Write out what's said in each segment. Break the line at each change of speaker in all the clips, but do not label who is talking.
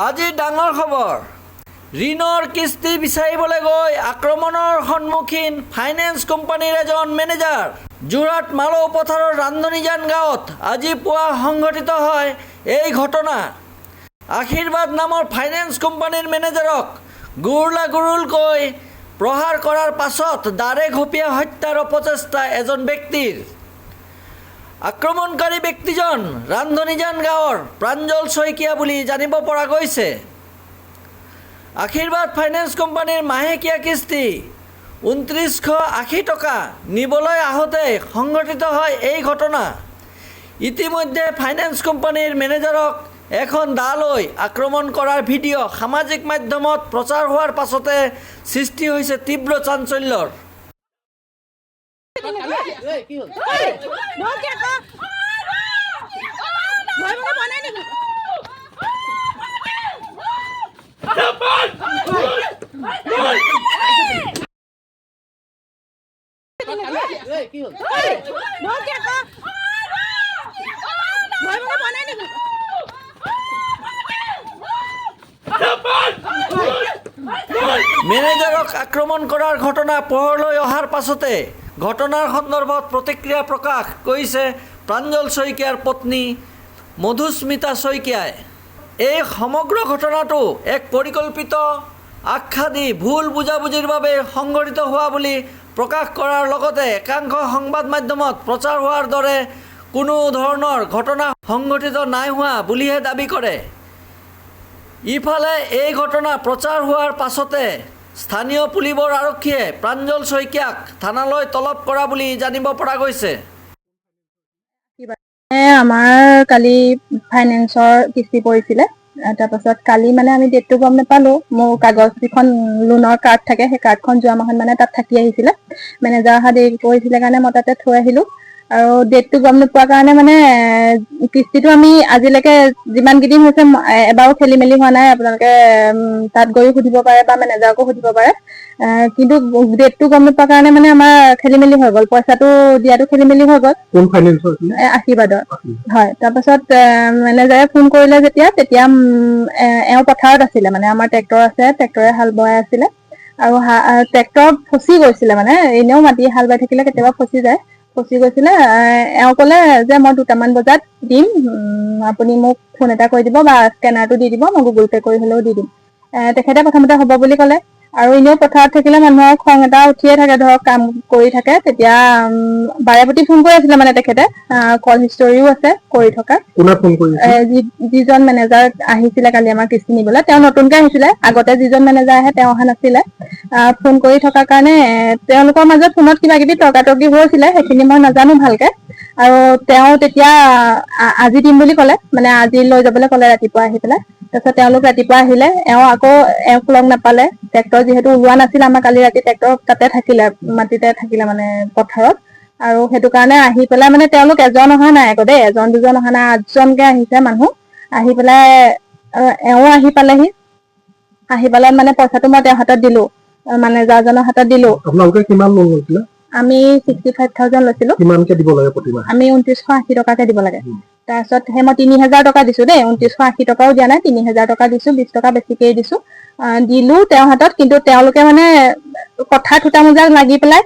আজি ডাঙৰ খবৰ ঋণৰ কিস্তি বিচাৰিবলৈ গৈ আক্ৰমণৰ সন্মুখীন ফাইনেন্স কোম্পানীৰ এজন মেনেজাৰ যোৰহাট মালৌ পথাৰৰ ৰান্ধনীজান গাঁৱত আজি পুৱা সংঘটিত হয় এই ঘটনা। আশীৰ্বাদ নামৰ ফাইনেন্স কোম্পানীৰ মেনেজাৰক গুৰুলকৈ প্ৰহাৰ কৰাৰ পাছত দাৰে ঘপিয়াই হত্যাৰ অপচেষ্টা এজন ব্যক্তিৰ। আক্ৰমণকাৰী ব্যক্তিজন ৰান্ধনীজান গাঁৱৰ প্ৰাঞ্জল শইকীয়া বুলি জানিব পৰা গৈছে। আশীৰ্বাদ ফাইনেন্স কোম্পানীৰ মাহেকীয়া কিস্তি ২৯৮০ টকা নিবলৈ আহোঁতে সংঘটিত হয় এই ঘটনা। ইতিমধ্যে ফাইনেন্স কোম্পানীৰ মেনেজাৰক এখন দা লৈ আক্ৰমণ কৰাৰ ভিডিঅ' সামাজিক মাধ্যমত প্ৰচাৰ হোৱাৰ পাছতে সৃষ্টি হৈছে তীব্ৰ চাঞ্চল্যৰ। মেনেজাৰক আক্ৰমণ কৰাৰ ঘটনা পোহৰলৈ অহাৰ পাছতে ঘটনাৰ সন্দৰ্ভত প্ৰতিক্ৰিয়া প্ৰকাশ কৰিছে প্ৰাঞ্জল শইকীয়াৰ পত্নী মধুস্মিতা শইকীয়াই। এই সমগ্ৰ ঘটনাটো এক পৰিকল্পিত আখ্যা দি ভুল বুজাবুজিৰ বাবে সংঘটিত হোৱা বুলি প্ৰকাশ কৰাৰ লগতে একাংশ সংবাদ মাধ্যমত প্ৰচাৰ হোৱাৰ দৰে কোনো ধৰণৰ ঘটনা সংঘটিত নাই হোৱা বুলিহে দাবী কৰে। ইফালে এই ঘটনা প্ৰচাৰ হোৱাৰ পাছতে স্থানীয় পুলিবৰ আৰক্ষীয়ে প্ৰাঞ্জল শইকীয়াক থানালৈ তলব কৰা বুলি জানিব পৰা গৈছে।
আমাৰ কালি ফাইনেন্সৰ কিস্তি পৰিছিলে, তাৰপাছত কালি মানে আমি ডেটটো গম নাপালো। মোৰ কাগজ যিখন লোনৰ কাৰ্ড থাকে সেই কাৰ্ডখন যোৱা মাহত মানে তাত থাকি আহিছিলে। মেনেজাৰ অহা দেৰি কৰিছিলে কাৰণে মই তাতে থৈ আহিলো আৰু ডেটটো গম নোপোৱাৰ কাৰণে মানে কিস্তিটো আমি আজিলৈকে যিমান কেইদিন হৈছে এবাৰো খেলি মেলি হোৱা নাই। আপোনালোকে তাত গৈও সুধিব পাৰে বা মেনেজাৰকো সুধিব পাৰে, কিন্তু ডেটটো গম নোপোৱাৰ কাৰণে মানে আমাৰ খেলি মেলি হৈ গ'ল, পইচাটো দিয়াটো খেলি মেলি হৈ গ'ল। আশীৰ্বাদৰ হয়। তাৰপাছত মেনেজাৰে ফোন কৰিলে তেতিয়া এওঁ পথাৰত আছিলে, মানে আমাৰ ট্ৰেক্টৰ আছে, ট্ৰেক্টৰে হাল বোৱাই আছিলে আৰু ট্ৰেক্টৰ ফচি গৈছিলে। মানে এনেও মাটি হাল বাই থাকিলে কেতিয়াবা ফচি যায়, ফচি গৈছিলে। এওঁ ক'লে যে মই 2টামান বজাত দিম, আপুনি মোক ফোন এটা কৰি দিব বা স্কেনাৰটো দি দিব, মই গুগল পে' কৰি হ'লেও দি দিম। তেখেতে প্ৰথমতে হ'ব বুলি ক'লে। আৰু এনেও পথাৰত থাকিলে মানুহৰ খং এটা উঠিয়ে থাকে, ধৰক কাম কৰি থাকে। তেতিয়া বাৰে প্ৰতি ফোন কৰি আছিলে মানে তেখেতে, কল হিষ্টৰিও আছে কৰি থকা। যিজন মেনেজাৰ আহিছিলে কালি আমাৰ কিস্তি নিবলৈ, তেওঁ নতুনকে আহিছিলে, আগতে যিজন মেনেজাৰ আহে তেওঁ অহা নাছিলে। ফোন কৰি থকাৰ কাৰণে তেওঁলোকৰ মাজত ফোনত কিবা কিবি তৰ্কাতৰ্কি হৈছিলে, সেইখিনি মই নাজানো ভালকে। আৰু তেওঁ তেতিয়া আজি দিম বুলি ক'লে, মানে আজি লৈ যাবলৈ ক'লে ৰাতিপুৱা আহি পেলাই। তাৰপিছত তেওঁলোক ৰাতিপুৱা আহিলে, এওঁক লগ নাপালে। ট্ৰেক্টৰ যিহেতু ওলোৱা নাছিলে, আমাৰ কালি ৰাতি ট্ৰেক্টৰ তাতে থাকিলে, মাটিতে থাকিলে মানে পথাৰত। আৰু সেইটো কাৰণে আহি পেলাই মানে তেওঁলোক এজন অহা নাই আকৌ দেই, এজন দুজন অহা নাই, 8জনকে আহিছে মানুহ। আহি পেলাই এওঁ আহি পালেহি, আহি পেলাই মানে পইচাটো মই তেওঁৰ হাতত দিলো, মেনেজাৰজনৰ হাতত দিলো।
আপোনালোকে কিমান লোন লৈছিলে?
আমি 65,000 লৈছিলো।
কিমানকে দিব লাগে প্ৰতিমাহ?
আমি 2980 টকাকে দিব লাগে। তাৰপিছত সেই মই 3000 টকা দিছো দেই, 2980 টকাও দিয়া নাই, 3000 টকা দিছো, 20 টকা বেছিকেই দিছো। দিলো তেওঁৰ হাতত, কিন্তু তেওঁলোকে মানে কথা থোটা মোজা লাগি পেলাই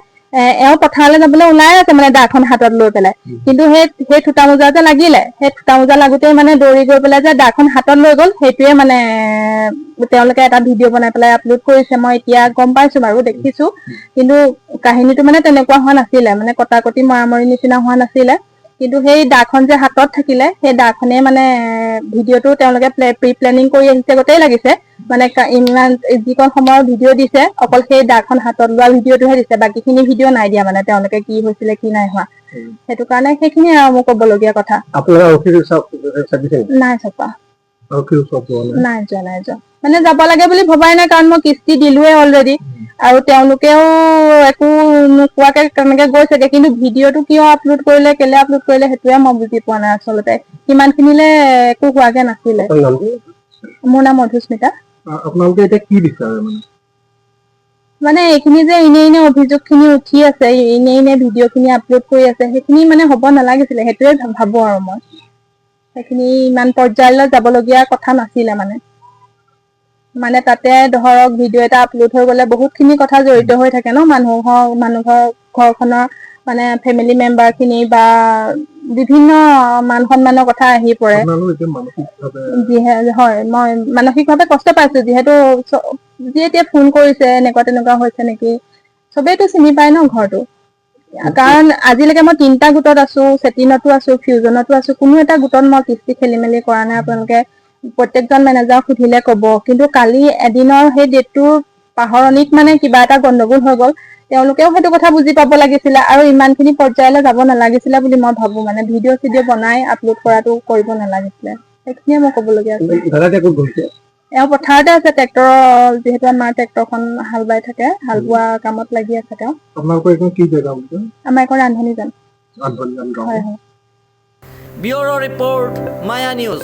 এওঁ পথাৰলৈ যাবলৈ ওলাই আছে মানে দাখন হাতত লৈ পেলাই। কিন্তু সেই থোটা মোজা যে লাগিলে, সেই থোটা মোজা লাগোতেই মানে দৌৰি গৈ পেলাই যে দাখন হাতত লৈ গ'ল, সেইটোৱে মানে তেওঁলোকে এটা ভিডিঅ' বনাই পেলাই আপলোড কৰিছে। মই এতিয়া গম পাইছো বাৰু, দেখিছো। কিন্তু কাহিনীটো মানে তেনেকুৱা হোৱা নাছিলে, মানে কটাকটি মৰামৰি নিচিনা হোৱা নাছিলে। কিন্তু সেই দাখন যে হাতত থাকিলে, সেই দাখনে মানে ভিডিঅ'টো তেওঁলোকে প্ৰি প্লেনিং কৰি আহিছে গোটেই লাগিছে। মানে ইমান যিকণ সময়ৰ ভিডিঅ' দিছে, অকল সেই দাখন হাতত লোৱা ভিডিঅ'টোহে দিছে, বাকী খিনি ভিডিঅ' নাই দিয়া মানে তেওঁলোকে কি হৈছিলে কি নাই হোৱা। সেইটো কাৰণে সেইখিনিয়ে আৰু মোৰ ক'বলগীয়া কথা। নাই চপা, নাই যোৱা। মানে যাব লাগে বুলি ভবাই নাই, কাৰণ মই কিস্তি দিলোৱে অলৰেডি। আৰু তেওঁলোকেও একো নোকোৱাকে তেনেকে গৈছেগে, কিন্তু ভিডিঅ'টো কিয় আপলোড কৰিলে, কেলে আপলোড কৰিলে, সেইটোৱে মই বুজি পোৱা নাই আচলতে। সিমান খিনিলে একো হোৱাগে নাছিলে। মোৰ নাম মধুস্মিতা।
আপোনালোকে এতিয়া কি বিচাৰে
মানে এইখিনি যে এনে অভিযোগ খিনি উঠি আছে, এনে ভিডিঅ' খিনি আপলোড কৰি আছে, সেইখিনি মানে হ'ব নালাগিছিলে, সেইটোৱে ভাবো আৰু মই। সেইখিনি ইমান পৰ্যায়লৈ যাবলগীয়া কথা নাছিলে মানে। মানে তাতে ধৰক ভিডিঅ' এটা আপলোড হৈ গ'লে বহুতখিনি কথা জড়িত হৈ থাকে ন মানুহৰ ঘৰখনৰ মানে ফেমিলি মেম্বাৰ খিনি বা বিভিন্ন মান সন্মানৰ কথা আহি পৰে।
আপোনালোক এতিয়া মানসিকভাৱে
হয়, মই মানসিকভাৱে কষ্ট পাইছো, যিহেতু এতিয়া ফোন কৰিছে তেনেকুৱা হৈছে নেকি, চবেইতো চিনি পায় ন ঘৰটো। কাৰণ আজিলৈকে মই 3টা গোটত আছো, চেটিনতো আছো, ফিউজনতো আছো, কোনো এটা গোটত মই কিস্তি খেলি মেলি কৰা নাই। আপোনালোকে প্ৰত্যেকজন মেনেজাৰক সুধিলে কব। কিন্তু কালি এদিনৰ সেই ডেটটোৰ পাহৰণিত মানে কিবা এটা গণ্ডগোল হৈ গ'ল। তেওঁলোকেও সেইটো কথা বুজি পাব লাগিছিলে আৰু ইমান খিনি পৰ্যায়লৈ যাব নালাগিছিলে বুলি মই ভাবো। মানে ভিডিঅ' বনাই আপলোড কৰাটো কৰিব নালাগিছিলে। সেইখিনিয়ে মই ক'বলগীয়া আছে।
দাদা এতিয়া ক'ত গৈছে?
এওঁ পথাৰতে আছে, ট্ৰেক্টৰৰ যিহেতু আমাৰ ট্ৰেক্টৰখন হাল বাই থাকে, হাল বোৱা কামত লাগি আছে তেওঁ।
আপোনালোকৰ এখন কি জেগা হৈছে?
আমাৰ এখন ৰান্ধনী যান।
আঠবনিজান গাঁও।
হয় হয়।
ব্যুৰ' ৰিপৰ্ট মায়া নিউজ।